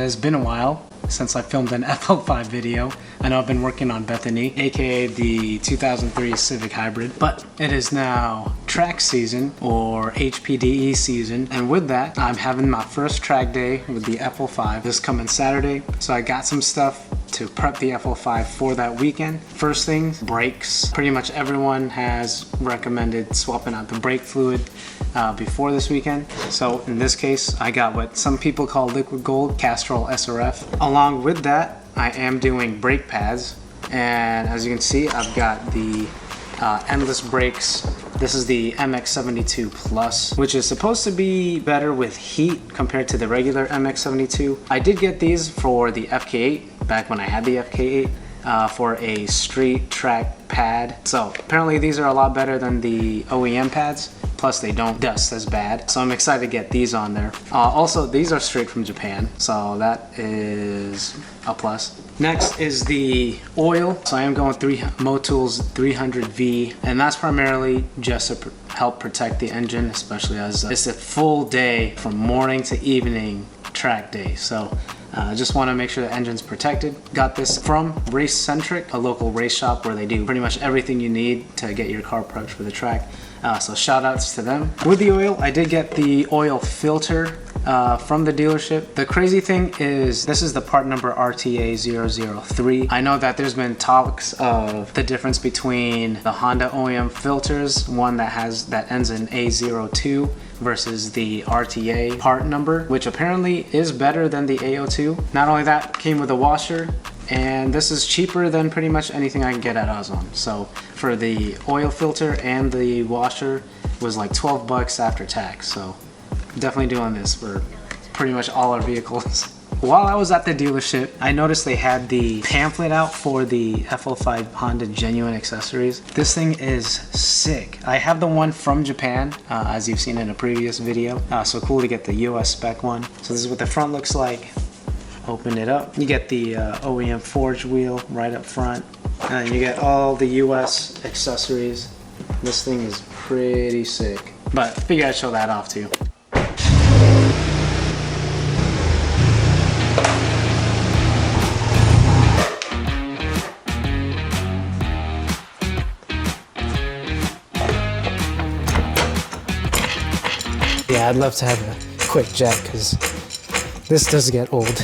has been a while since I filmed an FL5 video. I know I've been working on Bethany, aka the 2003 Civic Hybrid, but it is now track season or HPDE season, and with that I'm having my first track day with the FL5 this coming Saturday. So I got some stuff to prep the FL5 for that weekend. First thing, brakes. Pretty much everyone has recommended swapping out the brake fluid before this weekend. So in this case, I got what some people call liquid gold Castrol SRF. Along with that, I am doing brake pads, and as you can see, I've got the endless brakes. This is the MX72 Plus, which is supposed to be better with heat compared to the regular MX72. I did get these for the FK8 back when I had the FK8 for a street track pad. So apparently these are a lot better than the OEM pads. Plus they don't dust as bad. So I'm excited to get these on there. Also, these are straight from Japan, so that is a plus. Next is the oil. So I am going Motul 300V, and that's primarily just to help protect the engine, especially as it's a full day from morning to evening track day. So just want to make sure the engine's protected. Got this from Race Centric, a local race shop where they do pretty much everything you need to get your car prepped for the track. So shout outs to them. With the oil, I did get the oil filter from the dealership. The crazy thing is this is the part number RTA003. I know that there's been talks of the difference between the Honda OEM filters, one that ends in A02 versus the RTA part number, which apparently is better than the A02. Not only that, came with a washer, and this is cheaper than pretty much anything I can get at Ozone. So for the oil filter and the washer was like 12 bucks after tax. So definitely doing this for pretty much all our vehicles. While I was at the dealership, I noticed they had the pamphlet out for the FL5 Honda Genuine Accessories. This thing is sick. I have the one from Japan, as you've seen in a previous video. So cool to get the US spec one. So this is what the front looks like. Open it up. You get the OEM forged wheel right up front. And you get all the US accessories. This thing is pretty sick. But I figured I'd show that off too. Yeah, I'd love to have a quick jack because this does get old.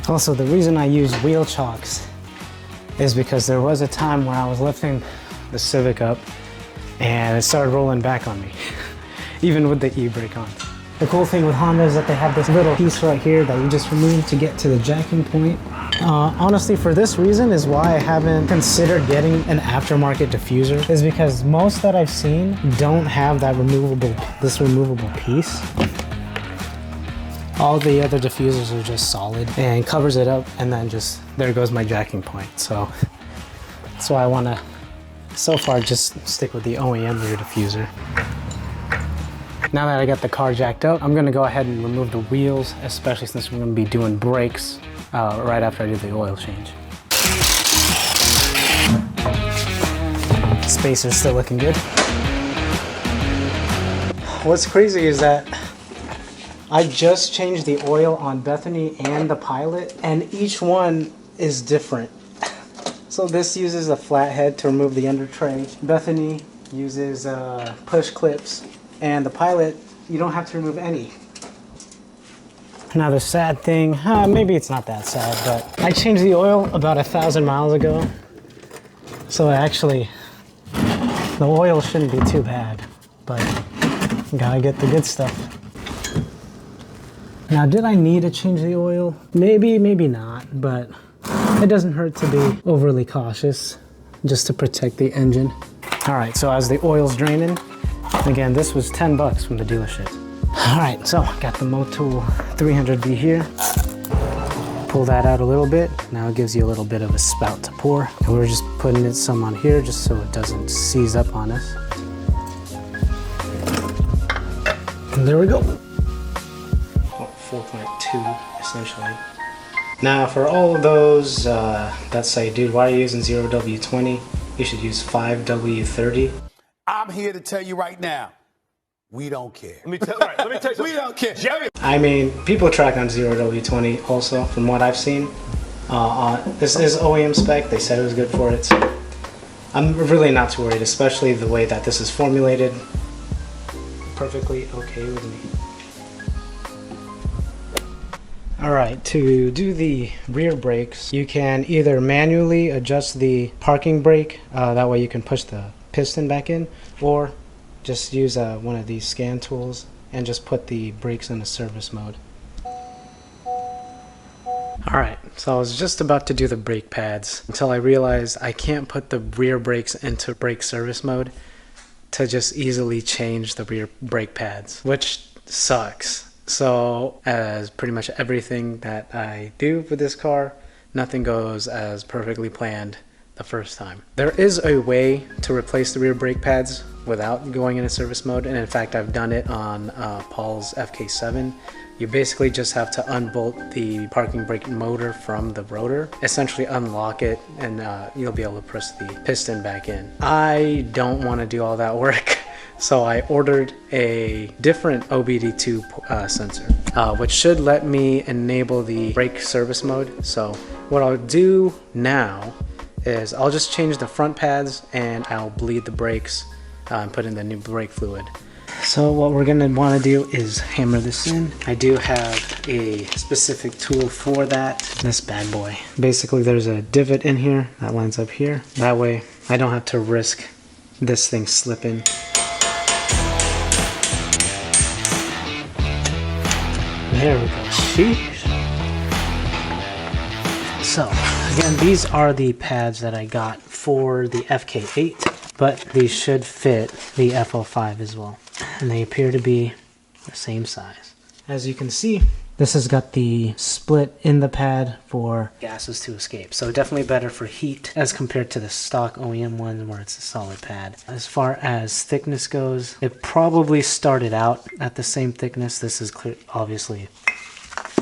Also, the reason I use wheel chocks is because there was a time where I was lifting the Civic up and it started rolling back on me, even with the e-brake on. The cool thing with Honda is that they have this little piece right here that you just remove to get to the jacking point. Honestly, for this reason is why I haven't considered getting an aftermarket diffuser, is because most that I've seen don't have that this removable piece. All the other diffusers are just solid and covers it up, and then just there goes my jacking point. So that's why I want to so far just stick with the OEM rear diffuser. Now that I got the car jacked up, I'm gonna go ahead and remove the wheels, especially since we're gonna be doing brakes right after I do the oil change. Spacer's still looking good. What's crazy is that I just changed the oil on Bethany and the Pilot, and each one is different. So this uses a flathead to remove the under tray. Bethany uses push clips, and the Pilot, you don't have to remove any. Now the sad thing, maybe it's not that sad, but I changed the oil about 1,000 miles ago. So actually, the oil shouldn't be too bad, but gotta get the good stuff. Now, did I need to change the oil? Maybe, maybe not, but it doesn't hurt to be overly cautious just to protect the engine. All right, so as the oil's draining, again, this was 10 bucks from the dealership. All right, so got the Motul 300V here. Pull that out a little bit. Now it gives you a little bit of a spout to pour. And we're just putting it some on here just so it doesn't seize up on us. And there we go. 4.2 essentially. Now for all of those that say, dude, why are you using 0W20? You should use 5W30. I'm here to tell you right now, We don't care. Let me tell you something. We don't care. Jerry. I mean, people track on 0W20 also, from what I've seen. This is OEM spec. They said it was good for it, so I'm really not too worried, especially the way that this is formulated. Perfectly okay with me. Alright, to do the rear brakes, you can either manually adjust the parking brake, that way you can push the piston back in, or just use one of these scan tools and just put the brakes in a service mode. Alright, so I was just about to do the brake pads until I realized I can't put the rear brakes into brake service mode to just easily change the rear brake pads, which sucks. So, as pretty much everything that I do with this car, nothing goes as perfectly planned the first time. There is a way to replace the rear brake pads without going into service mode, and in fact I've done it on Paul's FK7. You basically just have to unbolt the parking brake motor from the rotor, essentially unlock it, and you'll be able to press the piston back in. I don't want to do all that work. So I ordered a different OBD2 sensor, which should let me enable the brake service mode. So what I'll do now is I'll just change the front pads and I'll bleed the brakes and put in the new brake fluid. So what we're going to want to do is hammer this in. I do have a specific tool for that. This bad boy. Basically there's a divot in here that lines up here. That way I don't have to risk this thing slipping. There we go. Sheesh. So, again, these are the pads that I got for the FK8, but these should fit the FL5 as well. And they appear to be the same size. As you can see, this has got the split in the pad for gases to escape. So definitely better for heat as compared to the stock OEM one where it's a solid pad. As far as thickness goes, it probably started out at the same thickness. This is clear, obviously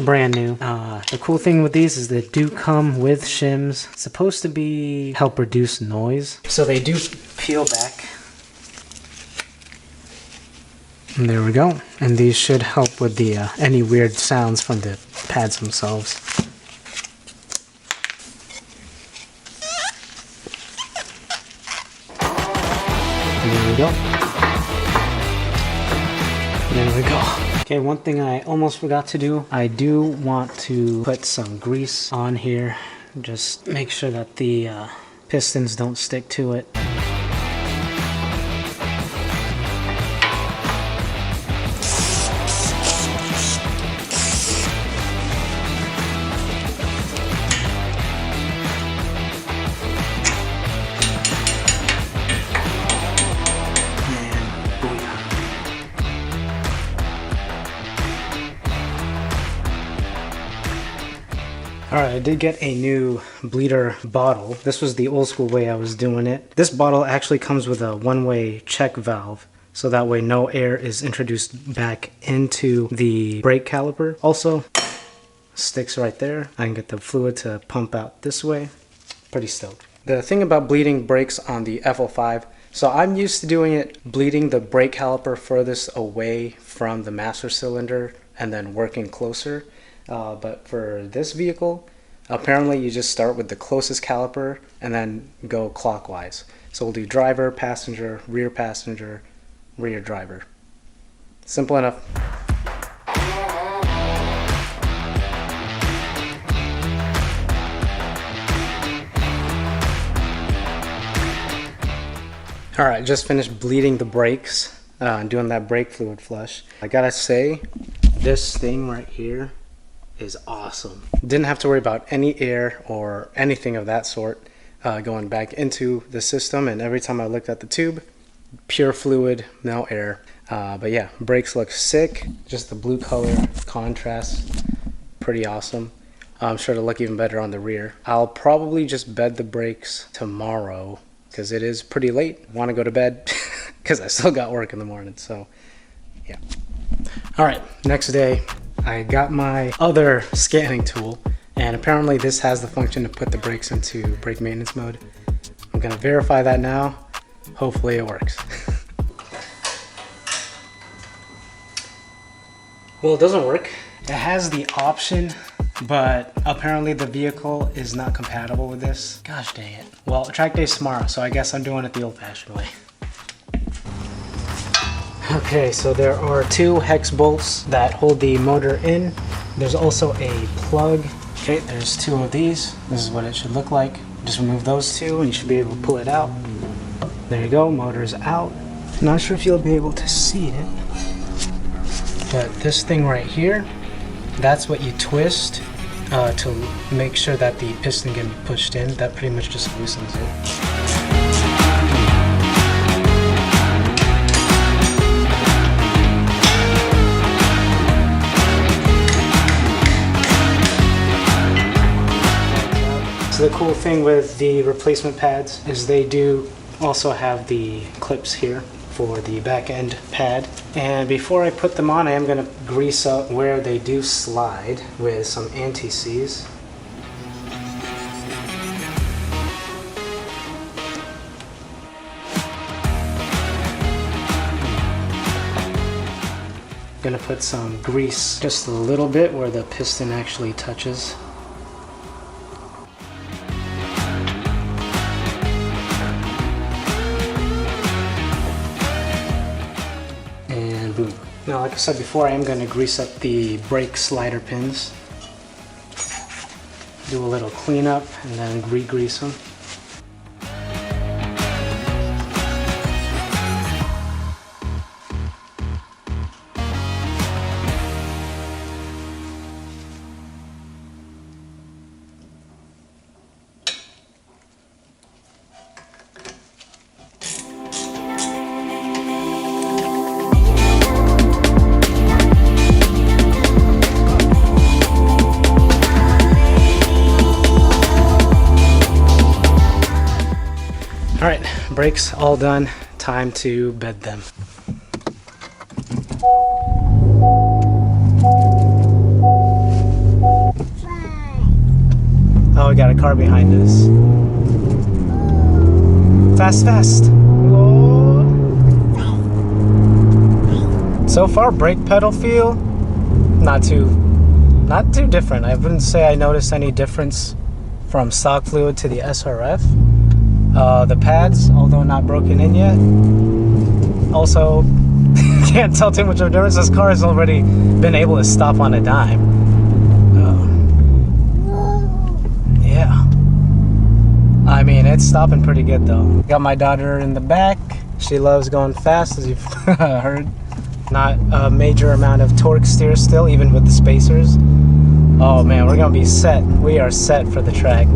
brand new. The cool thing with these is they do come with shims. It's supposed to be help reduce noise. So they do peel back. And there we go. And these should help with the any weird sounds from the pads themselves. And there we go. There we go. Okay, one thing I almost forgot to do. I do want to put some grease on here. Just make sure that the pistons don't stick to it. Alright, I did get a new bleeder bottle. This was the old school way I was doing it. This bottle actually comes with a one-way check valve, so that way no air is introduced back into the brake caliper. Also, sticks right there. I can get the fluid to pump out this way. Pretty stoked. The thing about bleeding brakes on the FL5, so I'm used to doing it, bleeding the brake caliper furthest away from the master cylinder and then working closer. But for this vehicle, apparently you just start with the closest caliper and then go clockwise. So we'll do driver, passenger, rear driver. Simple enough. Alright, just finished bleeding the brakes and doing that brake fluid flush. I gotta say, this thing right here is awesome. Didn't have to worry about any air or anything of that sort going back into the system, and every time I looked at the tube, pure fluid, no air. But yeah, brakes look sick. Just the blue color contrast, pretty awesome. I'm sure it'll look even better on the rear. I'll probably just bed the brakes tomorrow because it is pretty late. Want to go to bed because I still got work in the morning, so yeah. Alright, next day, I got my other scanning tool, and apparently this has the function to put the brakes into brake maintenance mode. I'm gonna verify that now. Hopefully it works. Well, it doesn't work. It has the option, but apparently the vehicle is not compatible with this. Gosh dang it. Well, track day's tomorrow, so I guess I'm doing it the old-fashioned way. Okay, so there are 2 hex bolts that hold the motor in. There's also a plug. Okay, there's 2 of these. This is what it should look like. Just remove those 2 and you should be able to pull it out. There you go, motor's out. Not sure if you'll be able to see it, but this thing right here, that's what you twist to make sure that the piston can be pushed in. That pretty much just loosens it. So the cool thing with the replacement pads is they do also have the clips here for the back end pad. And before I put them on, I am going to grease up where they do slide with some anti-seize. I'm going to put some grease just a little bit where the piston actually touches. Now, like I said before, I am going to grease up the brake slider pins. Do a little cleanup and then re-grease them. Alright, brakes all done. Time to bed them. Oh, we got a car behind us. Fast, fast. Whoa. So far, brake pedal feel not too different. I wouldn't say I noticed any difference from stock fluid to the SRF. The pads, although not broken in yet, also can't tell too much of a difference. This car has already been able to stop on a dime. Yeah. I mean, it's stopping pretty good though. Got my daughter in the back. She loves going fast, as you've heard. Not a major amount of torque steer still, even with the spacers. Oh man, we're gonna be set. We are set for the track.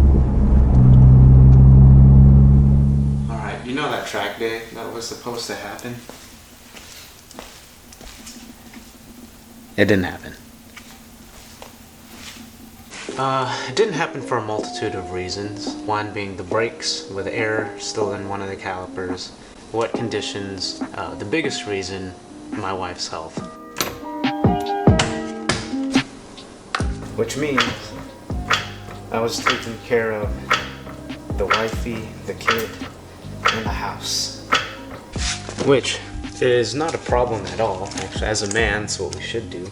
You know that track day that was supposed to happen? It didn't happen. It didn't happen for a multitude of reasons. One being the brakes with air still in one of the calipers. What conditions? The biggest reason, my wife's health. Which means I was taking care of the wifey, the kid, in the house. Which is not a problem at all. Actually, as a man, it's what we should do.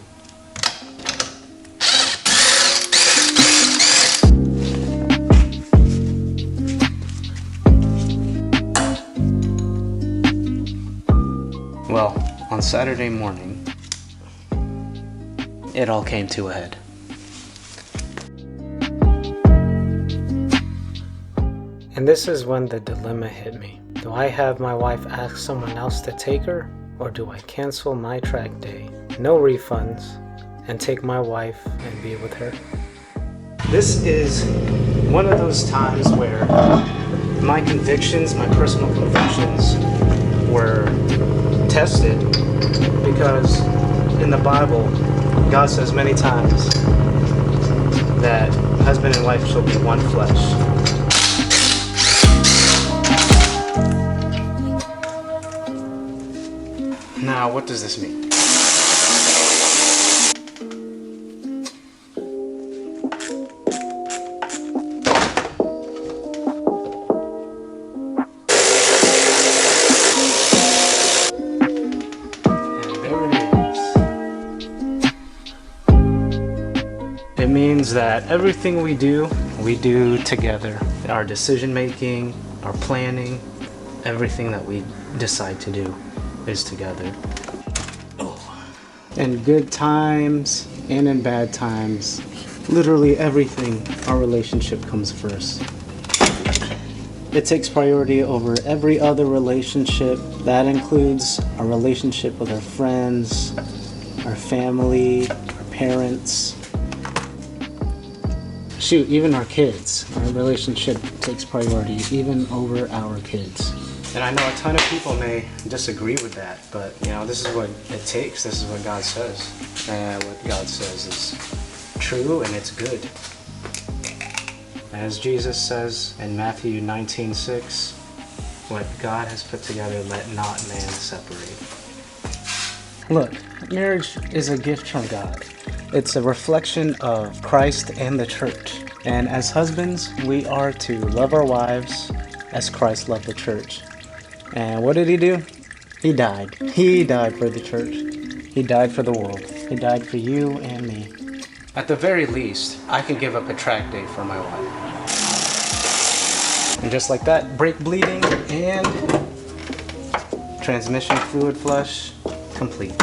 Well, on Saturday morning, it all came to a head. And this is when the dilemma hit me. Do I have my wife ask someone else to take her, or do I cancel my track day, no refunds, and take my wife and be with her? This is one of those times where my convictions, my personal convictions, were tested, because in the Bible, God says many times that husband and wife shall be one flesh. Now, what does this mean? And there it is. means that everything we do together. Our decision making, our planning, everything that we decide to do is together. In good times and in bad times, literally everything, our relationship comes first. It takes priority over every other relationship. That includes our relationship with our friends, our family, our parents. Shoot, even our kids. Our relationship takes priority even over our kids. And I know a ton of people may disagree with that, but you know, this is what it takes. This is what God says. And what God says is true and it's good. As Jesus says in Matthew 19:6, what God has put together, let not man separate. Look, marriage is a gift from God. It's a reflection of Christ and the church. And as husbands, we are to love our wives as Christ loved the church. And what did he do? He died. He died for the church. He died for the world. He died for you and me. At the very least, I can give up a track day for my wife. And just like that, brake bleeding and transmission fluid flush complete.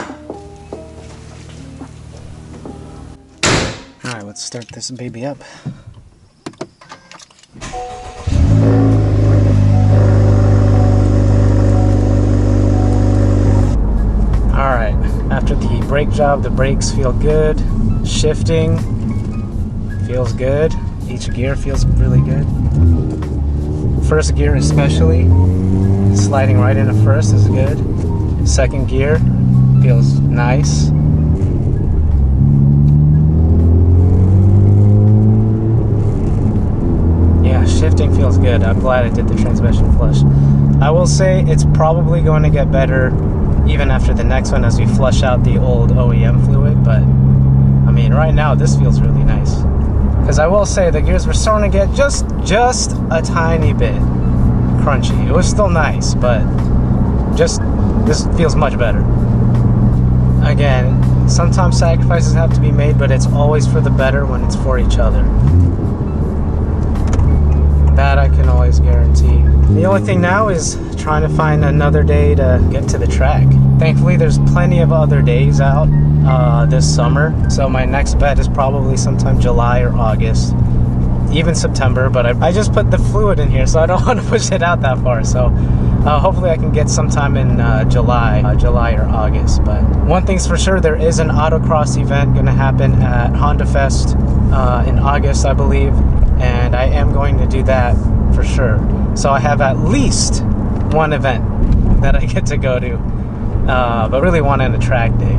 Alright, let's start this baby up. Alright, after the brake job, the brakes feel good. Shifting feels good. Each gear feels really good. First gear especially, sliding right into first is good. Second gear feels nice. Yeah, shifting feels good. I'm glad I did the transmission flush. I will say it's probably going to get better even after the next one as we flush out the old OEM fluid, but I mean right now this feels really nice. Because I will say the gears were starting to get just a tiny bit crunchy. It was still nice, but just this feels much better. Again, sometimes sacrifices have to be made, but it's always for the better when it's for each other. That I can always guarantee. The only thing now is trying to find another day to get to the track. Thankfully, there's plenty of other days out this summer. So my next bet is probably sometime July or August, even September. But I just put the fluid in here, so I don't want to push it out that far. So hopefully I can get sometime in July or August. But one thing's for sure, there is an autocross event going to happen at Honda Fest in August, I believe. And I am going to do that for sure. So I have at least one event that I get to go to, but really one on a track day.